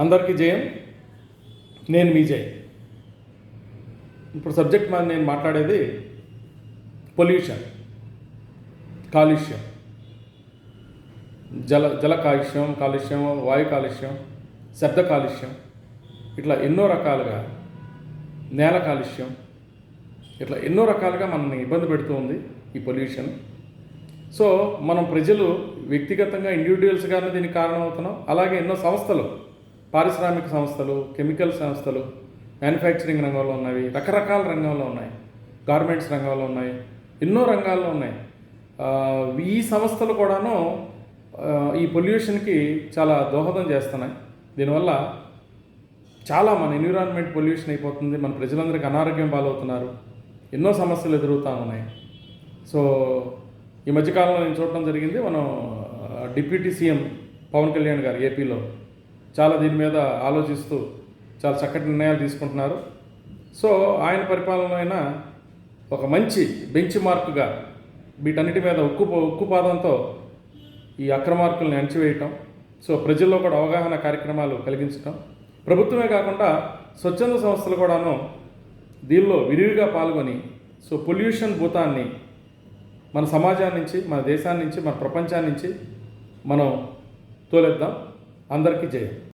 అందరికీ జయం. నేను మీ జై. ఇప్పుడు సబ్జెక్ట్ నేను మాట్లాడేది పొల్యూషన్, కాలుష్యం, జల కాలుష్యం, వాయు కాలుష్యం, శబ్ద కాలుష్యం, ఇట్లా ఎన్నో రకాలుగా, నేల కాలుష్యం, ఇట్లా ఎన్నో రకాలుగా మనల్ని ఇబ్బంది పెడుతూ ఉంది ఈ పొల్యూషన్. సో మనం ప్రజలు వ్యక్తిగతంగా ఇండివిజువల్స్గానే దీనికి కారణమవుతున్నాం. అలాగే ఎన్నో సంస్థలు, పారిశ్రామిక సంస్థలు, కెమికల్ సంస్థలు, మ్యానుఫ్యాక్చరింగ్ రంగంలో ఉన్నవి, రకరకాల రంగంలో ఉన్నాయి, గార్మెంట్స్ రంగంలో ఉన్నాయి, ఎన్నో రంగాల్లో ఉన్నాయి. ఈ సంస్థలు కూడాను ఈ పొల్యూషన్కి చాలా దోహదం చేస్తున్నాయి. దీనివల్ల చాలా మన ఎన్విరాన్మెంట్ పొల్యూషన్ అయిపోతుంది. మన ప్రజలందరికీ అనారోగ్యం పాలవుతున్నారు, ఎన్నో సమస్యలు ఎదురవుతూ ఉన్నాయి. సో ఈ మధ్యకాలంలో నేను చూడటం జరిగింది, మనం డిప్యూటీ సీఎం పవన్ కళ్యాణ్ గారు ఏపీలో చాలా దీని మీద ఆలోచిస్తూ చాలా చక్కటి నిర్ణయాలు తీసుకుంటున్నారు. సో ఆయన పరిపాలన ఒక మంచి బెంచ్ మార్క్గా వీటన్నిటి మీద ఉక్కుపాదంతో ఈ అక్రమార్కులను అణచివేయటం, సో ప్రజల్లో కూడా అవగాహన కార్యక్రమాలు కలిగించడం, ప్రభుత్వమే కాకుండా స్వచ్ఛంద సంస్థలు కూడాను దీనిలో విరివిగా పాల్గొని సో పొల్యూషన్ భూతాన్ని మన సమాజాన్ని నుంచి, మన దేశాన్ని నుంచి, మన ప్రపంచాన్ని నుంచి మనం తోలేద్దాం. అందరికీ జయం.